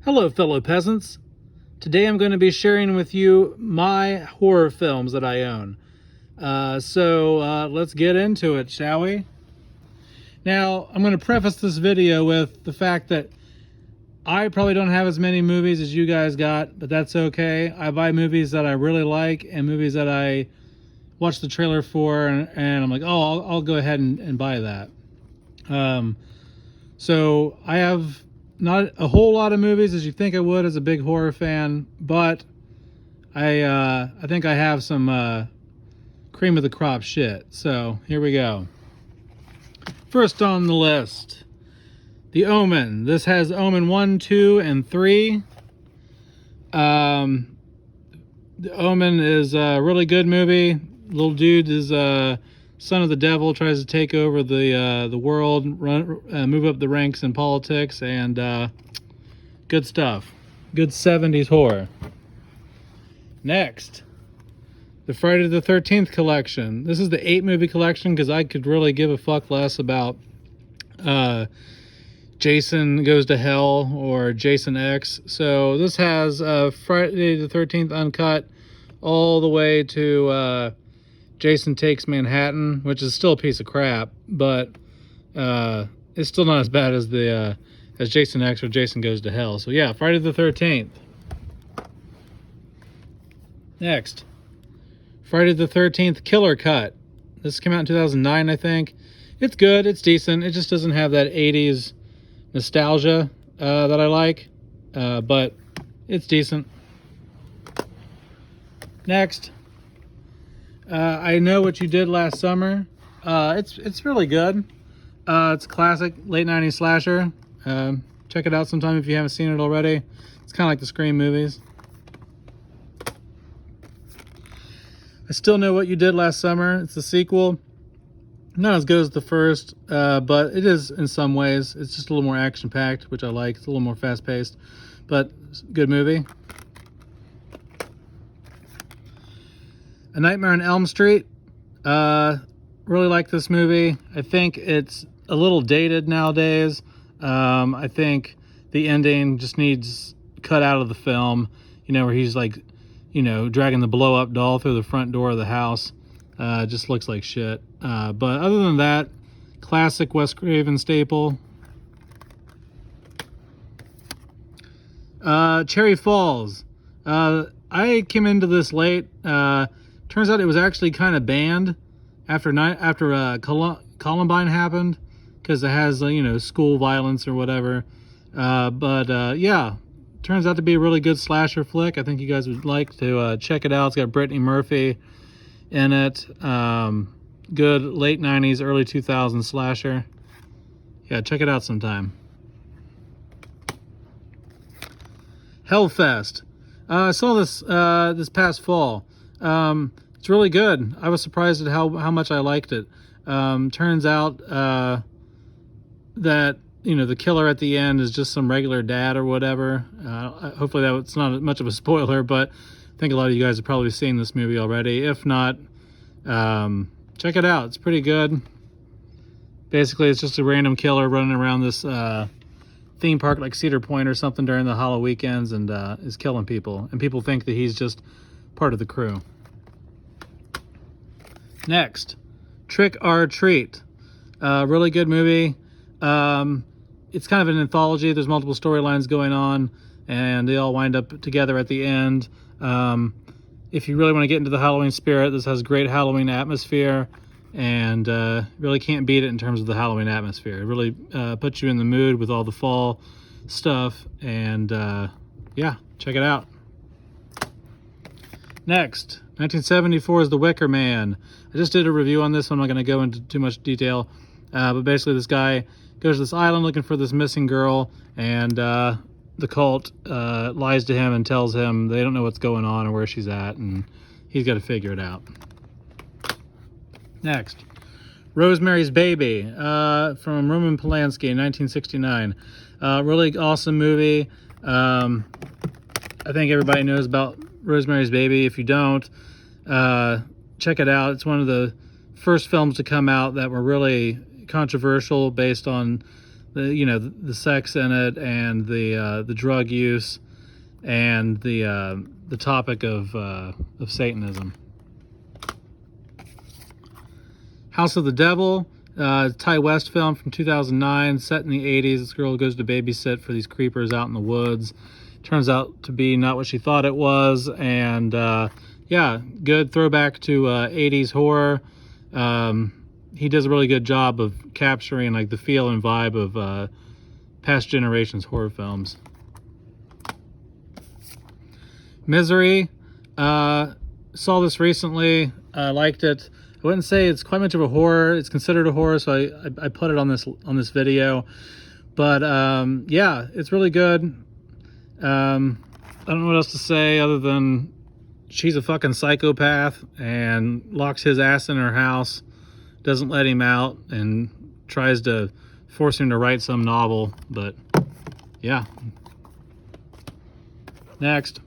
Hello, fellow peasants. Today I'm going to be sharing with you my horror films that I own. Let's get into it, shall we? Now, I'm going to preface this video with the fact that I probably don't have as many movies as you guys got, but that's okay. I buy movies that I really like and movies that I watch the trailer for, and I'm like, oh, I'll go ahead and buy that. So I have not a whole lot of movies as you think I would as a big horror fan, but I think I have some cream of the crop shit. So here we go. First on the list, The Omen. This has Omen 1, 2, and 3. The Omen is a really good movie. Little dude is son of the devil, tries to take over the world, move up the ranks in politics, and good stuff. Good 70s horror. Next, the Friday the 13th collection. This is the 8-movie collection because I could really give a fuck less about Jason Goes to Hell or Jason X. So this has Friday the 13th uncut all the way to Jason Takes Manhattan, which is still a piece of crap, but it's still not as bad as the as Jason X or Jason Goes to Hell. So yeah, Friday the 13th. Next, Friday the 13th Killer Cut. This came out in 2009, I think. It's good. It's decent. It just doesn't have that 80s nostalgia that I like, but it's decent. Next, I Know What You Did Last Summer. It's really good. It's a classic late 90s slasher. Check it out sometime if you haven't seen it already. It's kind of like the Scream movies. I Still Know What You Did Last Summer. It's a sequel. Not as good as the first, but it is in some ways. It's just a little more action-packed, which I like. It's a little more fast-paced, but it's a good movie. A Nightmare on Elm Street. Really like this movie. I think it's a little dated nowadays. I think the ending just needs cut out of the film, where he's like, dragging the blow-up doll through the front door of the house. Just looks like shit. But other than that, classic Wes Craven staple. Cherry Falls. I came into this late. Turns out it was actually kind of banned after Columbine happened, because it has school violence or whatever. Yeah, turns out to be a really good slasher flick. I think you guys would like to check it out. It's got Brittany Murphy in it. Good late 90s, early 2000s slasher. Yeah, check it out sometime. Hellfest. I saw this this past fall. It's really good. I was surprised at how much I liked it. Turns out that the killer at the end is just some regular dad or whatever. Hopefully that's not much of a spoiler, but I think a lot of you guys have probably seen this movie already. If not, check it out. It's pretty good. Basically, it's just a random killer running around this theme park like Cedar Point or something during the Halloween weekends and is killing people. And people think that he's just part of the crew. Next, Trick or Treat. Really good movie. It's kind of an anthology. There's multiple storylines going on, and they all wind up together at the end. If you really want to get into the Halloween spirit, this has great Halloween atmosphere, and really can't beat it in terms of the Halloween atmosphere. It really puts you in the mood with all the fall stuff, and yeah, check it out. Next, 1974 is The Wicker Man. I just did a review on this one. I'm not going to go into too much detail, but basically this guy goes to this island looking for this missing girl, and the cult lies to him and tells him they don't know what's going on or where she's at, and he's got to figure it out. Next, Rosemary's Baby from Roman Polanski in 1969. Really awesome movie. I think everybody knows about Rosemary's Baby. If you don't, check it out. It's one of the first films to come out that were really controversial based on the sex in it, and the drug use, and the topic of Satanism. House of the Devil, Ty West film from 2009, set in the 80s. This girl goes to babysit for these creepers out in the woods. Turns out to be not what she thought it was, and yeah, good throwback to 80s horror. He does a really good job of capturing like the feel and vibe of past generations horror films. Misery, saw this recently. I liked it. I wouldn't say it's quite much of a horror. It's considered a horror, so I put it on this video. But yeah, it's really good. I don't know what else to say other than she's a fucking psychopath and locks his ass in her house, doesn't let him out, and tries to force him to write some novel. But yeah. Next,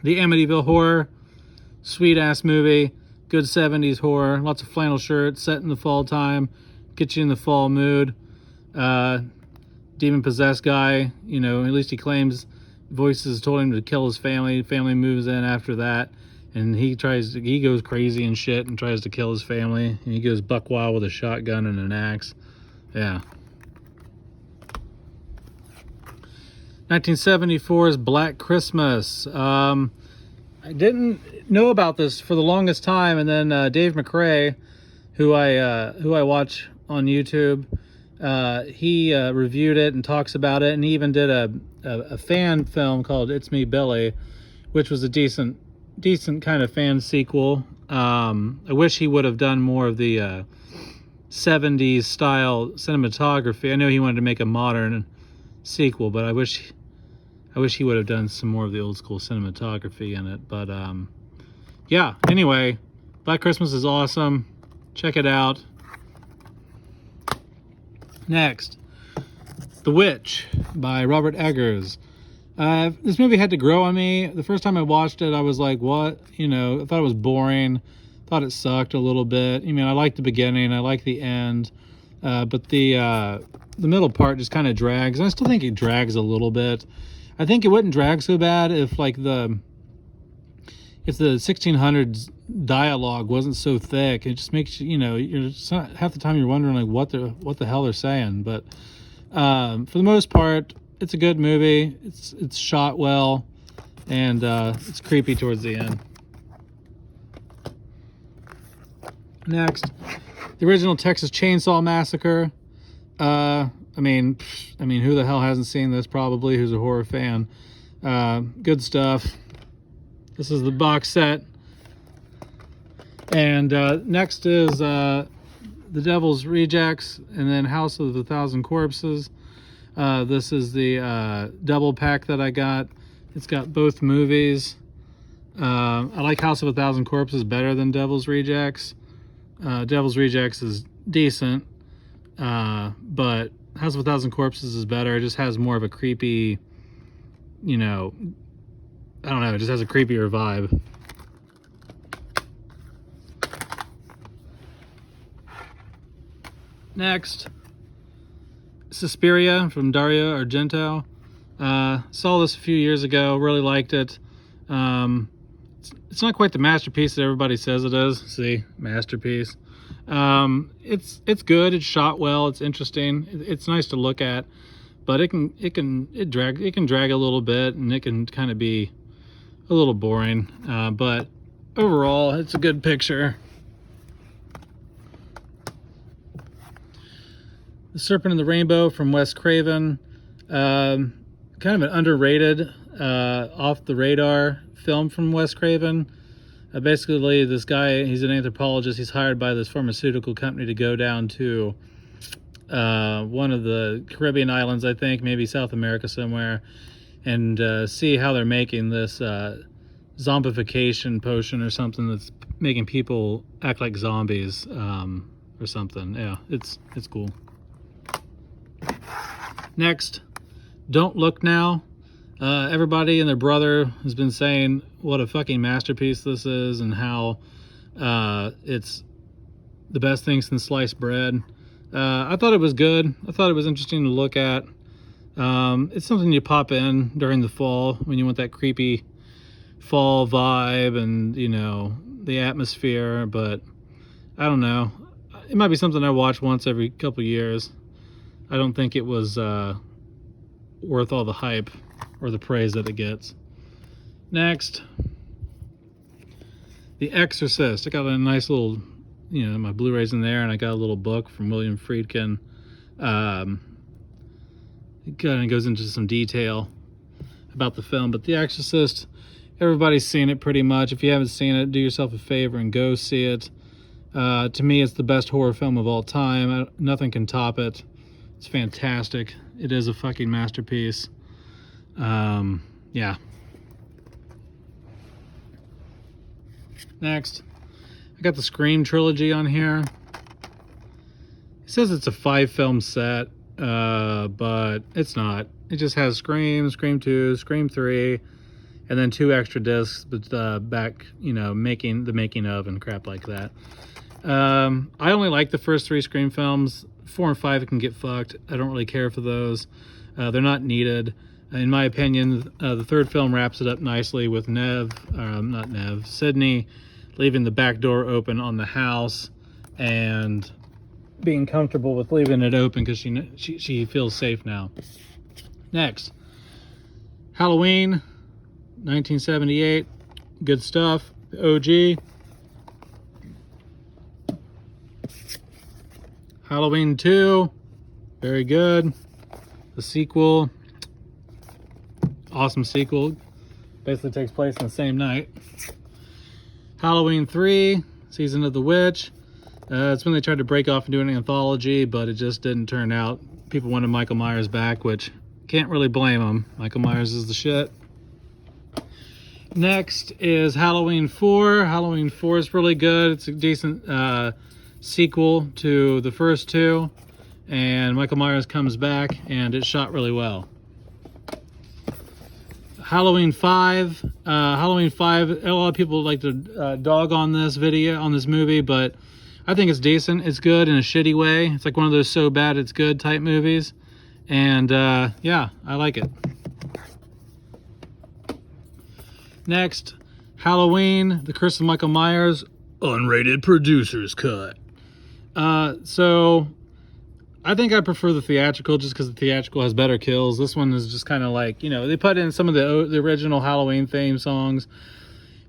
the Amityville Horror, sweet ass movie, good 70s horror, lots of flannel shirts, set in the fall time, get you in the fall mood. Demon possessed guy, at least he claims voices told him to kill his family. Family moves in after that, and he goes crazy and shit and tries to kill his family. And he goes buck wild with a shotgun and an axe. Yeah. 1974's Black Christmas. I didn't know about this for the longest time, and then Dave McRae, who I watch on YouTube, he reviewed it and talks about it, and he even did a fan film called It's Me Billy, which was a decent kind of fan sequel. I wish he would have done more of the 70s style cinematography. I know he wanted to make a modern sequel, but I wish he would have done some more of the old school cinematography in it. But yeah, anyway, Black Christmas is awesome. Check it out. Next, The Witch by Robert Eggers. This movie had to grow on me. The first time I watched it, I was like, what? I thought it was boring. Thought it sucked a little bit. I liked the beginning. I liked the end. But the middle part just kind of drags. And I still think it drags a little bit. I think it wouldn't drag so bad if the 1600s dialogue wasn't so thick. It just makes you're half the time you're wondering like what the hell they're saying. But for the most part, it's a good movie. It's shot well, and it's creepy towards the end. Next, the original Texas Chainsaw Massacre. I mean, who the hell hasn't seen this? Probably, who's a horror fan. Good stuff. This is the box set. And next is The Devil's Rejects, and then House of a Thousand Corpses. This is the double pack that I got. It's got both movies. I like House of a Thousand Corpses better than Devil's Rejects. Devil's Rejects is decent, but House of a Thousand Corpses is better. It just has more of a creepy, I don't know, it just has a creepier vibe. Next, Suspiria from Dario Argento. Saw this a few years ago, really liked it. It's not quite the masterpiece that everybody says it is. See, masterpiece. It's good. It's shot well. It's interesting. It's nice to look at, but it can drag a little bit, and it can kind of be a little boring. But overall, it's a good picture. The Serpent and the Rainbow from Wes Craven. Kind of an underrated, off the radar film from Wes Craven. Basically, this guy, he's an anthropologist. He's hired by this pharmaceutical company to go down to one of the Caribbean islands, I think, maybe South America somewhere, and see how they're making this zombification potion or something that's making people act like zombies, or something. Yeah, it's cool. Next, Don't Look Now. Everybody and their brother has been saying what a fucking masterpiece this is, and how it's the best thing since sliced bread. I thought it was good. I thought it was interesting to look at. It's something you pop in during the fall when you want that creepy fall vibe and, you know, the atmosphere, but I don't know. It might be something I watch once every couple years. I don't think it was worth all the hype or the praise that it gets. Next, The Exorcist. I got a nice little, you know, my Blu-rays in there, and I got a little book from William Friedkin. It kind of goes into some detail about the film, but The Exorcist, everybody's seen it pretty much. If you haven't seen it, do yourself a favor and go see it. To me, it's the best horror film of all time. Nothing can top it. It's fantastic. It is a fucking masterpiece. Yeah. Next, I got the Scream trilogy on here. It says it's a 5-film set, but it's not. It just has Scream, Scream 2, Scream 3, and then 2 extra discs, but back, you know, making of and crap like that. I only like the first 3 Scream films. 4 and 5 can get fucked. I don't really care for those. They're not needed. In my opinion, the 3rd film wraps it up nicely with Sydney leaving the back door open on the house and being comfortable with leaving it open because she feels safe now. Next, Halloween, 1978. Good stuff. The OG. Halloween 2, very good. The sequel, awesome sequel. Basically takes place in the same night. Halloween 3, Season of the Witch. It's when they tried to break off and do an anthology, but it just didn't turn out. People wanted Michael Myers back, which can't really blame them. Michael Myers is the shit. Next is Halloween 4. Halloween 4 is really good. It's a decent sequel to the first 2, and Michael Myers comes back, and it's shot really well. Halloween 5. Halloween 5, a lot of people like to dog on this movie, but I think it's decent. It's good in a shitty way. It's like one of those so bad it's good type movies, and yeah, I like it. Next, Halloween, The Curse of Michael Myers, unrated producer's cut. So I think I prefer the theatrical just because the theatrical has better kills. This one is just kind of like, you know, they put in some of the original Halloween theme songs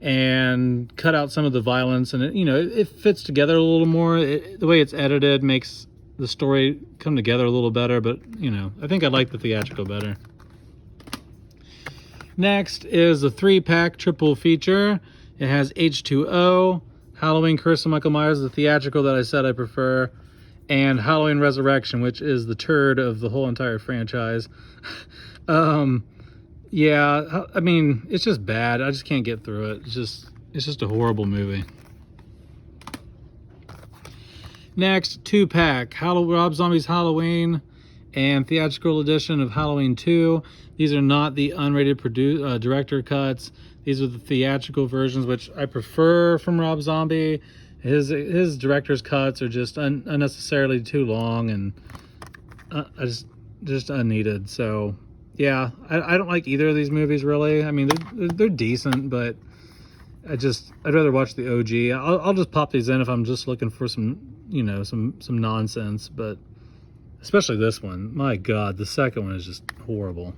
and cut out some of the violence, and it fits together a little more. The way it's edited makes the story come together a little better, but I think I like the theatrical better. Next is the 3-pack triple feature. It has H2O, Halloween Curse of Michael Myers, the theatrical that I said I prefer, and Halloween Resurrection, which is the turd of the whole entire franchise. Yeah, I mean, it's just bad. I just can't get through it. It's just a horrible movie. Next, 2-pack, Rob Zombie's Halloween and theatrical edition of Halloween 2. These are not the unrated director cuts. These are the theatrical versions, which I prefer from Rob Zombie. His director's cuts are just unnecessarily too long and just unneeded. So yeah, I don't like either of these movies really. I mean, they're decent, but I'd rather watch the OG. I'll just pop these in if I'm just looking for some some nonsense, but especially this one. My God, the second one is just horrible.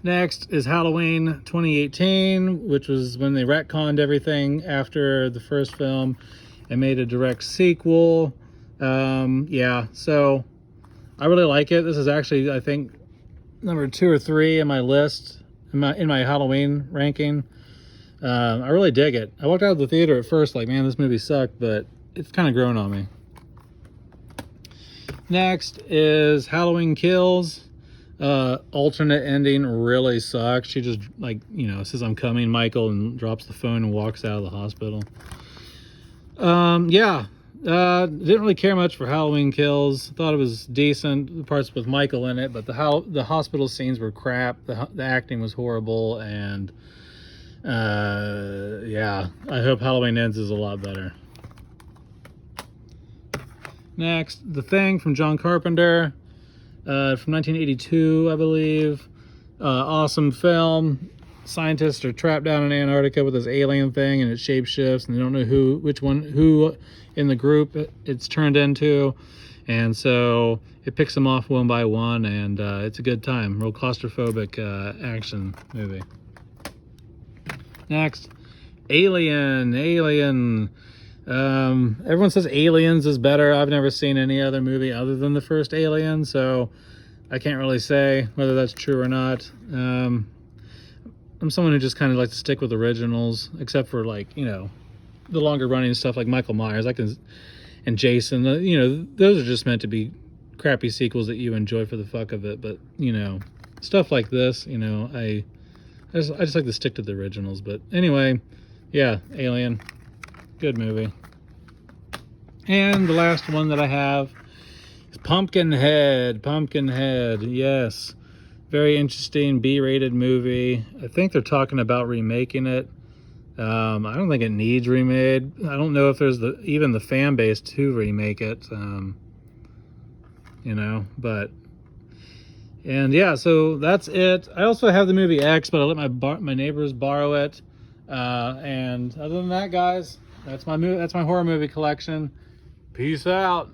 Next is Halloween 2018, which was when they retconned everything after the first film and made a direct sequel. Yeah, so I really like it. This is actually, I think, number 2 or 3 in my list, in my Halloween ranking. I really dig it. I walked out of the theater at first like, man, this movie sucked, but it's kind of grown on me. Next is Halloween Kills. Alternate ending really sucks. She just says, "I'm coming, Michael," and drops the phone and walks out of the hospital. Yeah, didn't really care much for Halloween Kills. Thought it was decent, the parts with Michael in it, but the hospital scenes were crap. The acting was horrible, and yeah, I hope Halloween Ends is a lot better. Next, The Thing from John Carpenter, from 1982, I believe. Awesome film. Scientists are trapped down in Antarctica with this alien thing, and it shapeshifts, and they don't know who in the group it's turned into, and so it picks them off one by one, and it's a good time. Real claustrophobic action movie. Next, Alien. Everyone says Aliens is better. I've never seen any other movie other than the first Alien, so I can't really say whether that's true or not. I'm someone who just kind of likes to stick with originals, except for, like, you know, the longer running stuff like Michael Myers. And Jason, you know, those are just meant to be crappy sequels that you enjoy for the fuck of it. But, you know, stuff like this, you know, I just like to stick to the originals. But anyway, yeah, Alien, good movie. And the last one that I have is Pumpkinhead. Yes, very interesting B-rated movie. I think they're talking about remaking it. I don't think it needs remade. I don't know if there's even the fan base to remake it. You know, and yeah, so that's it. I also have the movie X, but I let my neighbors borrow it. And other than that, guys, that's my horror movie collection. Peace out.